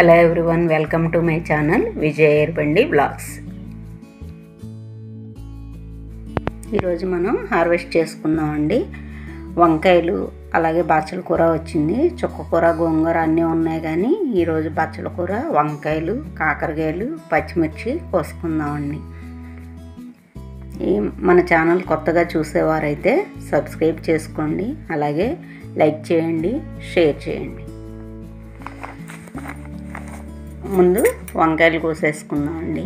Hello everyone, welcome to my channel Vijay Erbandi blogs. ఈరోజు మనం harvest చేసుకుందామండి. వంకాయలు, అలాగే బచ్చల కూర వచ్చింది. చుక్కకూర, గోంగూర అన్నీ ఉన్నాయి, కానీ ఈరోజు బచ్చల కూర, వంకాయలు, కాకరకాయలు, పచ్చిమిర్చి కోసుకుందామండి. మన ఛానల్ కొత్తగా చూసేవారైతే సబ్స్క్రైబ్ చేసుకోండి, అలాగే లైక్ చేయండి, షేర్ చేయండి. ముందు వంకాయలు కోసేసుకుందామండి.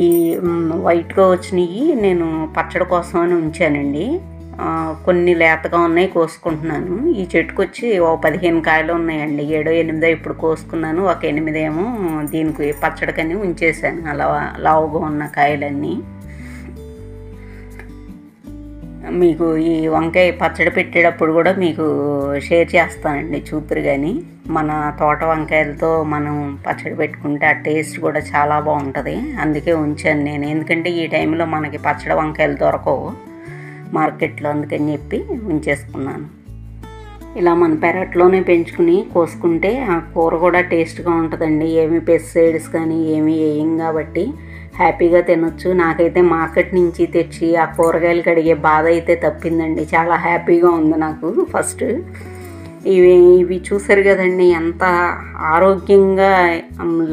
ఈ వైట్గా వచ్చినవి నేను పచ్చడి కోసం అని ఉంచానండి. కొన్ని లేతగా ఉన్నాయి, కోసుకుంటున్నాను. ఈ చెట్టుకు వచ్చి 15 కాయలు ఉన్నాయండి. 7-8 ఇప్పుడు కోసుకున్నాను. ఒక 8 ఏమో దీనికి పచ్చడికని ఉంచేసాను, అలా లావుగా ఉన్న కాయలన్నీ. మీకు ఈ వంకాయ పచ్చడి పెట్టేటప్పుడు కూడా మీకు షేర్ చేస్తానండి, చూతురు. కానీ మన తోట వంకాయలతో మనం పచ్చడి పెట్టుకుంటే ఆ టేస్ట్ కూడా చాలా బాగుంటుంది. అందుకే ఉంచాను నేను, ఎందుకంటే ఈ టైంలో మనకి పచ్చడి వంకాయలు దొరకవు మార్కెట్లో, అందుకని చెప్పి ఉంచేసుకున్నాను. ఇలా మన పెరట్లోనే పెంచుకుని కోసుకుంటే ఆ కూర కూడా టేస్ట్గా ఉంటుందండి. ఏమి పెస్టిసైడ్స్ కానీ ఏమి వేయం కాబట్టి హ్యాపీగా తినొచ్చు. నాకైతే మార్కెట్ నుంచి తెచ్చి ఆ కూరగాయలు కడిగే బాధ అయితే తప్పిందండి. చాలా హ్యాపీగా ఉంది నాకు. ఫస్ట్ ఇవి చూసారు కదండి, ఎంత ఆరోగ్యంగా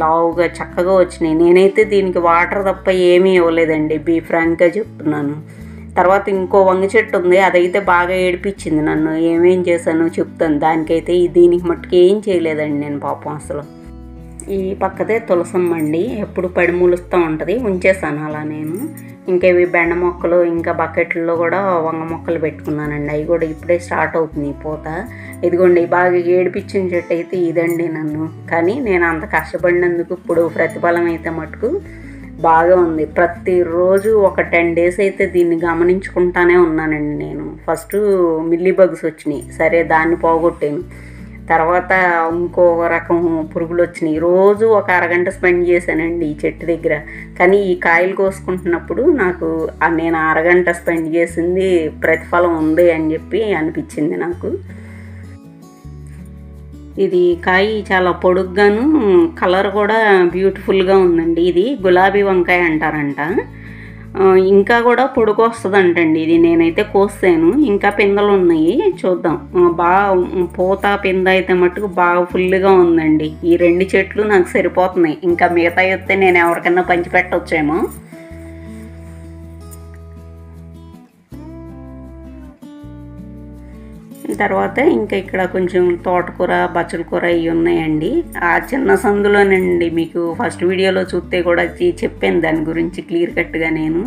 లావుగా చక్కగా వచ్చినాయి. నేనైతే దీనికి వాటర్ తప్ప ఏమీ ఇవ్వలేదండి, ఫ్రాంక్గా చెప్తున్నాను. తర్వాత ఇంకో వంగ చెట్టు ఉంది, అదైతే బాగా ఏడిపించింది నన్ను. ఏమేం చేశానో చెప్తాను. దానికైతే దీనికి మట్టుకు ఏం చేయలేదండి నేను, పాపం అసలు. ఈ పక్కదే తులసమ్మ అండి, ఎప్పుడు పడి మూలుస్తూ ఉంటుంది, ఉంచేసాను అలా నేను. ఇంకా ఇవి బెండ మొక్కలు, ఇంకా బకెట్లలో కూడా వంగ మొక్కలు పెట్టుకున్నానండి. అవి కూడా ఇప్పుడే స్టార్ట్ అవుతుంది పూత. ఇదిగోండి, బాగా ఏడిపించిన చెట్టు అయితే ఇదండి నన్ను. కానీ నేను అంత కష్టపడినందుకు ఇప్పుడు ప్రతిఫలం అయితే మటుకు బాగా ఉంది. ప్రతిరోజు ఒక 10 days అయితే దీన్ని గమనించుకుంటానే ఉన్నానండి నేను. ఫస్ట్ మిల్లీ బగ్స్ వచ్చినాయి, సరే దాన్ని పోగొట్టాను. తర్వాత ఇంకో రకం పురుగులు వచ్చినాయి. రోజు ఒక అరగంట స్పెండ్ చేశానండి ఈ చెట్టు దగ్గర. కానీ ఈ కాయలు కోసుకుంటున్నప్పుడు నాకు నేను అరగంట స్పెండ్ చేసింది ప్రతిఫలం ఉంది అని చెప్పి అనిపించింది నాకు. ఇది కాయ చాలా పొడుగ్గాను, కలర్ కూడా బ్యూటిఫుల్గా ఉందండి. ఇది గులాబీ వంకాయ అంటారంట. ఇంకా కూడా పొడుగు వస్తుందంటండి ఇది. నేనైతే కోసాను, ఇంకా పిందెలు ఉన్నాయి, చూద్దాం. బాగా పూత పింద అయితే మట్టుకు బాగా ఫుల్గా ఉందండి. ఈ 2 చెట్లు నాకు సరిపోతున్నాయి. ఇంకా మిగతా వస్తే నేను ఎవరికైనా పంచిపెట్టవచ్చేమో. తర్వాత ఇంకా ఇక్కడ కొంచెం తోటకూర, బచ్చల కూర ఇవి ఉన్నాయండి. ఆ చిన్న సందులోనండి, మీకు ఫస్ట్ వీడియోలో చూస్తే కూడా చెప్పాను దాని గురించి క్లియర్ కట్గా. నేను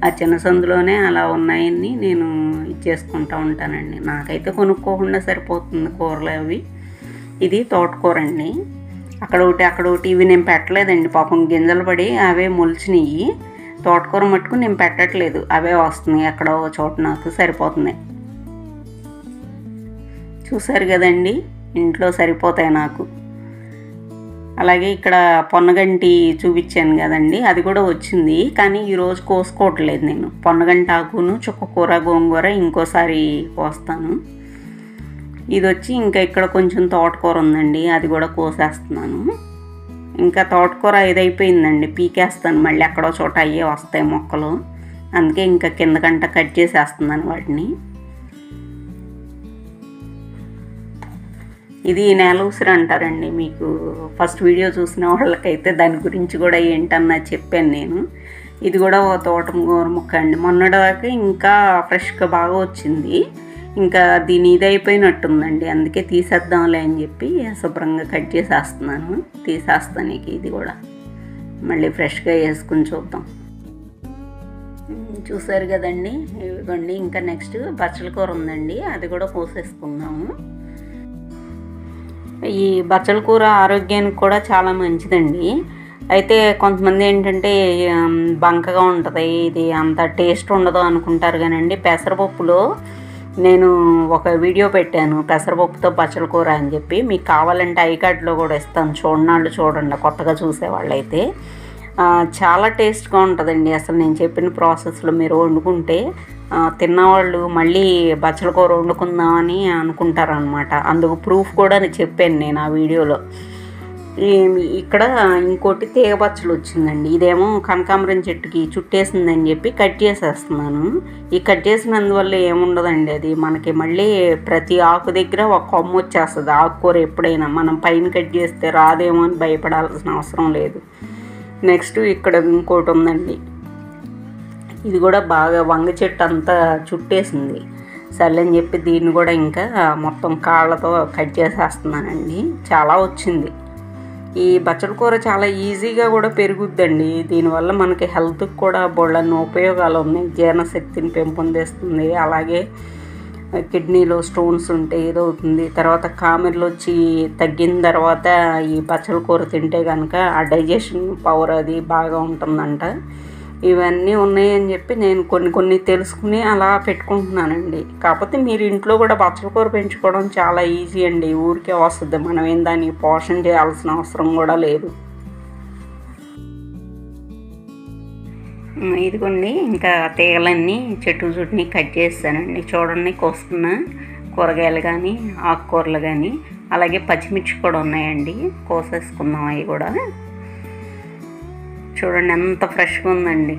ఆ చిన్న సందులోనే అలా ఉన్నాయని నేను ఇచ్చేసుకుంటూ ఉంటానండి. నాకైతే కొనుక్కోకుండా సరిపోతుంది కూరలు అవి. ఇది తోటకూర అండి. అక్కడ ఒకటి ఇవి నేను పెట్టలేదండి, పాపం గింజలు పడి అవే మొలిచినాయి. తోటకూర మట్టుకు నేను పెట్టట్లేదు, అవే వస్తున్నాయి ఎక్కడో చోట, నాకు సరిపోతున్నాయి. చూసారు కదండి, ఇంట్లో సరిపోతాయి నాకు. అలాగే ఇక్కడ పొన్నగంటి చూపించాను కదండి, అది కూడా వచ్చింది. కానీ ఈరోజు కోసుకోవట్లేదు నేను. పొన్నగంటి ఆకును, చుక్కకూర, గోంగూర ఇంకోసారి కోస్తాను. ఇది వచ్చి ఇంకా ఇక్కడ కొంచెం తోటకూర ఉందండి, అది కూడా కోసేస్తున్నాను. ఇంకా తోటకూర ఇదైపోయిందండి, పీకేస్తాను. మళ్ళీ ఎక్కడో చోట అయ్యే వస్తాయి మొక్కలు, అందుకే ఇంకా కిందకంట కట్ చేసేస్తున్నాను వాటిని. ఇది నేల ఉసిరి అంటారండి. మీకు ఫస్ట్ వీడియో చూసిన వాళ్ళకైతే దాని గురించి కూడా ఏంటన్నా చెప్పాను నేను. ఇది కూడా ఓ తోటకూర మొక్క అండి. మొన్నటిదాకా ఇంకా ఫ్రెష్గా బాగా వచ్చింది. ఇంకా దీని ఇది అయిపోయినట్టుందండి, అందుకే తీసేద్దాంలే అని చెప్పి శుభ్రంగా కట్ చేసేస్తున్నాను. తీసేస్తాను ఇది కూడా, మళ్ళీ ఫ్రెష్గా వేసుకుని చూద్దాం. చూసారు కదండి, ఇవ్వండి. ఇంకా నెక్స్ట్ బచ్చల కూర ఉందండి, అది కూడా కోసేసుకుందాము. ఈ బచ్చల కూర ఆరోగ్యానికి కూడా చాలా మంచిదండి. అయితే కొంతమంది ఏంటంటే బంకగా ఉంటుంది, ఇది అంత టేస్ట్ ఉండదు అనుకుంటారు. కానండి, పెసరపప్పులో నేను ఒక వీడియో పెట్టాను, పెసరపప్పుతో బచ్చల కూర అని చెప్పి. మీకు కావాలంటే ఐకార్డ్లో కూడా ఇస్తాను, చూడండి. కొత్తగా చూసేవాళ్ళైతే చాలా టేస్ట్గా ఉంటుందండి. అసలు నేను చెప్పిన ప్రాసెస్లో మీరు వండుకుంటే తిన్నవాళ్ళు మళ్ళీ బచ్చల కూర వండుకుందామని అనుకుంటారనమాట. అందుకు ప్రూఫ్ కూడా చెప్పాను నేను ఆ వీడియోలో. ఇక్కడ ఇంకోటి తీగ బచ్చలు వచ్చిందండి. ఇదేమో కనకాంబరం చెట్టుకి చుట్టేసిందని చెప్పి కట్ చేసేస్తున్నాను. ఈ కట్ చేసినందువల్ల ఏముండదండి, అది మనకి మళ్ళీ ప్రతి ఆకు దగ్గర ఒక కొమ్మ వచ్చేస్తుంది. ఆకుకూర ఎప్పుడైనా మనం పైన కట్ చేస్తే రాదేమో అని భయపడాల్సిన అవసరం లేదు. నెక్స్ట్ ఇక్కడ ఇంకోటి ఉందండి. ఇది కూడా బాగా వంగ చెట్టు అంతా చుట్టేసింది. సర్లేని చెప్పి దీన్ని కూడా ఇంకా మొత్తం కాళ్ళతో కట్ చేసేస్తున్నానండి. చాలా వచ్చింది. ఈ బచ్చల కూర చాలా ఈజీగా కూడా పెరుగుద్దండి. దీనివల్ల మనకి హెల్త్కి కూడా బోళ్ళన్ని ఉపయోగాలు ఉన్నాయి. జీర్ణశక్తిని పెంపొందిస్తుంది. అలాగే కిడ్నీలో స్టోన్స్ ఉంటే ఏదవుతుంది. తర్వాత కామెర్లు వచ్చి తగ్గిన తర్వాత ఈ బచ్చల కూర తింటే కనుక ఆ డైజెషన్ పవర్ అది బాగా ఉంటుందంట. ఇవన్నీ ఉన్నాయని చెప్పి నేను కొన్ని తెలుసుకుని అలా పెట్టుకుంటున్నానండి. కాకపోతే మీరు ఇంట్లో కూడా బచ్చల కూర పెంచుకోవడం చాలా ఈజీ అండి. ఊరికే వస్తుంది. మనం ఏం దాన్ని పోషణ చేయాల్సిన అవసరం కూడా లేదు. ఇదిగోండి ఇంకా తీగలన్నీ చుట్టూని కట్ చేస్తానండి. చూడండి, కోసుకున్న కూరగాయలు కానీ ఆకుకూరలు కానీ అలాగే పచ్చిమిర్చి కూడా ఉన్నాయండి. కోసేసుకుందాం. అవి కూడా చూడండి ఎంత ఫ్రెష్గా ఉందండి.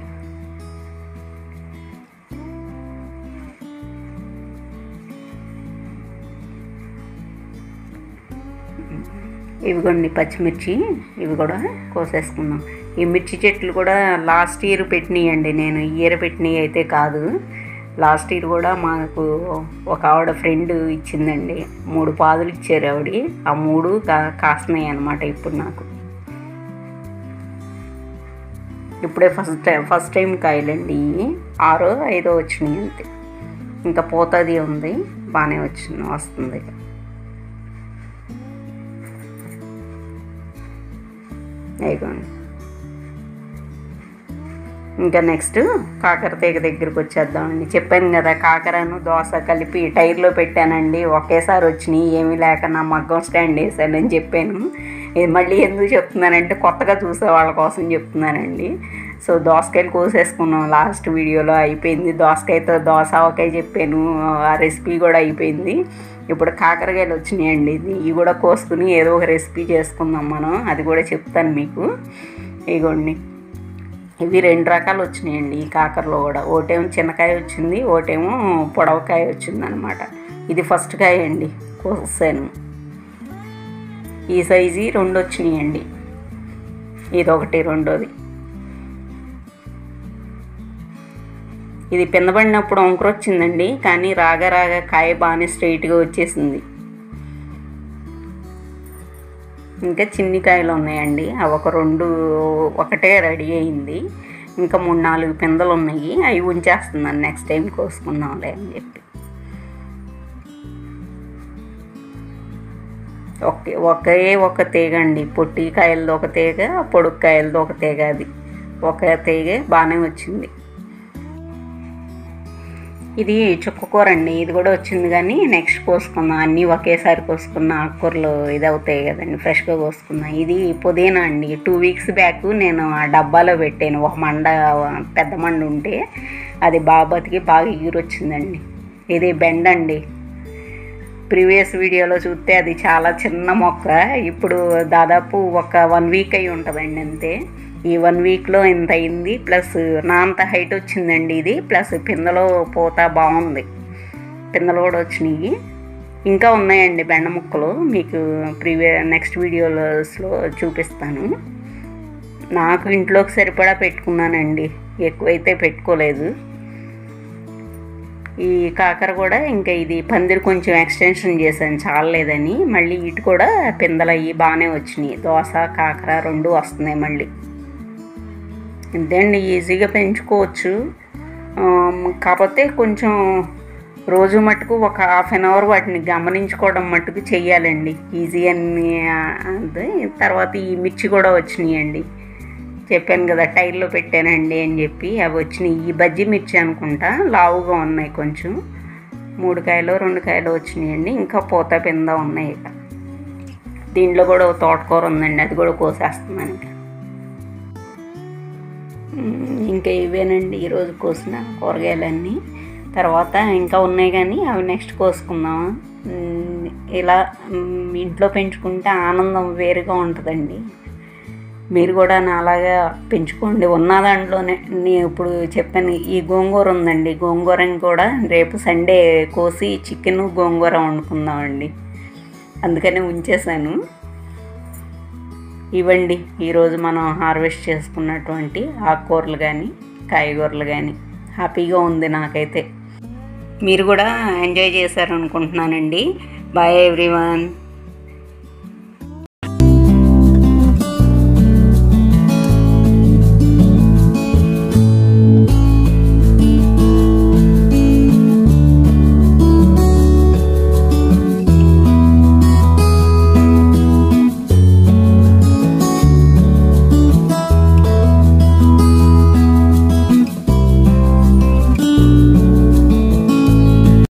ఇవిగోండి పచ్చిమిర్చి, ఇవి కూడా కోసేసుకుందాం. ఈ మిర్చి చెట్లు కూడా లాస్ట్ ఇయర్ పెట్టినాయండి. నేను ఈ ఇయర్ పెట్టినవి అయితే కాదు. లాస్ట్ ఇయర్ కూడా మాకు ఒక ఆవిడ ఫ్రెండ్ ఇచ్చిందండి. 3 పాదులు ఇచ్చారు ఆవిడ. ఆ 3 కాస్తున్నాయి అన్నమాట ఇప్పుడు నాకు. ఇప్పుడే ఫస్ట్ టైం కాయలండి. 6 5 వచ్చినాయి అంతే. ఇంకా పోతుంది ఉంది, బాగానే వస్తుంది. అయిపోయింది. ఇంకా నెక్స్ట్ కాకర తీగ దగ్గరికి వచ్చేద్దామండి. చెప్పాను కదా, కాకరను దోస కలిపి టైర్లో పెట్టానండి. ఒకేసారి వచ్చినాయి. ఏమీ లేక నా మగ్గం స్టాండ్ వేసానని చెప్పాను. ఇది మళ్ళీ ఎందుకు చెప్తున్నానంటే కొత్తగా చూసే వాళ్ళ కోసం చెప్తున్నానండి. సో దోసకాయలు కోసేసుకున్నాం. లాస్ట్ వీడియోలో అయిపోయింది. దోసకాయతో దోస ఆవకాయ చెప్పాను. ఆ రెసిపీ కూడా అయిపోయింది. ఇప్పుడు కాకరకాయలు వచ్చినాయండి. ఇవి కూడా కోసుకుని ఏదో ఒక రెసిపీ చేసుకుందాం మనం. అది కూడా చెప్తాను మీకు. ఇగోండి, ఇవి 2 రకాలు వచ్చినాయండి ఈ కాకరలో కూడా. ఒకటేమో చిన్నకాయ వచ్చింది, ఒకటేమో పొడవకాయ వచ్చింది అనమాట. ఇది ఫస్ట్ కాయ అండి, కోసాను. ఈ సైజు 2 వచ్చినాయండి. ఇదొకటి, రెండోది. ఇది పిందబడినప్పుడు వంకర వచ్చిందండి, కానీ రాగా కాయ బాగానే స్ట్రైట్గా వచ్చేసింది. ఇంకా చిన్ని కాయలు ఉన్నాయండి. అవి ఒకటే రెడీ అయింది. ఇంకా 3-4 పిందలు ఉన్నాయి. అవి ఉంచేస్తున్నాను, నెక్స్ట్ టైం కోసుకుందాంలే అని చెప్పి. ఒక తీగ అండి. పొట్టి కాయలది ఒక తీగ, పొడుగు కాయలది ఒక తీగ. అది ఒక తీగ బాగానే వచ్చింది. ఇది చుక్కకూర అండి. ఇది కూడా వచ్చింది, కానీ నెక్స్ట్ కోసుకుందాం. అన్నీ ఒకేసారి కోసుకున్న ఆకుకూరలు ఇది అవుతాయి కదండి, ఫ్రెష్గా కోసుకుందాం. ఇది పుదీనా అండి. 2 వీక్స్ బ్యాక్ నేను ఆ డబ్బాలో పెట్టాను. ఒక పెద్ద మండ ఉంటే అది బతికి బాగా ఎగిరొచ్చిందండి. ఇది బెండ అండి. ప్రీవియస్ వీడియోలో చూస్తే అది చాలా చిన్న మొక్క. ఇప్పుడు దాదాపు ఒక 1 వీక్ అయి ఉంటుందండి అంతే. ఈ 1 వీక్లో ఇంత అయింది. ప్లస్ నా అంత హైట్ వచ్చిందండి ఇది. ప్లస్ పిందెలో పూత బాగుంది. పిందెలు కూడా వచ్చినాయి. ఇంకా ఉన్నాయండి బెండ ముక్కలు. మీకు నెక్స్ట్ వీడియోలో చూపిస్తాను. నాకు ఇంట్లోకి సరిపడా పెట్టుకున్నానండి, ఎక్కువైతే పెట్టుకోలేదు. ఈ కాకర కూడా ఇంకా ఇది పందిరి కొంచెం ఎక్స్టెన్షన్ చేశాను చాలలేదని. మళ్ళీ ఇటు కూడా పిందెలు అయ్యి బాగానే వచ్చినాయి. దోస కాకర 2 వస్తున్నాయి మళ్ళీ. ఇంతేండి, ఈజీగా పెంచుకోవచ్చు. కాకపోతే కొంచెం రోజు మట్టుకు ఒక ½ అన్ అవర్ వాటిని గమనించుకోవడం మట్టుకు చెయ్యాలండి. ఈజీ అని అంతే. తర్వాత ఈ మిర్చి కూడా వచ్చినాయండి. చెప్పాను కదా టైర్లో పెట్టానండి అని చెప్పి. అవి వచ్చినాయి. ఈ బజ్జీ మిర్చి అనుకుంటా, లావుగా ఉన్నాయి కొంచెం. 3 కాయలు 2 కాయలు వచ్చినాయండి. ఇంకా పూత పింద ఉన్నాయి. ఇక దీంట్లో కూడా తోటకూర ఉందండి, అది కూడా కోసేస్తున్నాను. ఇంకా ఇవేనండి ఈరోజు కోసిన కూరగాయలన్నీ. తర్వాత ఇంకా ఉన్నాయి కానీ అవి నెక్స్ట్ కోసుకుందాం. ఇలా ఇంట్లో పెంచుకుంటే ఆనందం వేరుగా ఉంటుందండి. మీరు కూడా నాలాగా పెంచుకోండి. ఉన్న దాంట్లోనే నేను ఇప్పుడు చెప్పాను, ఈ గోంగూర ఉందండి, గోంగూరని కూడా రేపు సండే కోసి చికెన్ గోంగూర వండుకుందామండి. అందుకనే ఉంచేసాను. ఇవ్వండి ఈరోజు మనం హార్వెస్ట్ చేసుకున్నటువంటి ఆకుకూరలు కానీ కాయగూరలు కానీ. హ్యాపీగా ఉంది నాకైతే. మీరు కూడా ఎంజాయ్ చేశారనుకుంటున్నానండి. Bye everyone.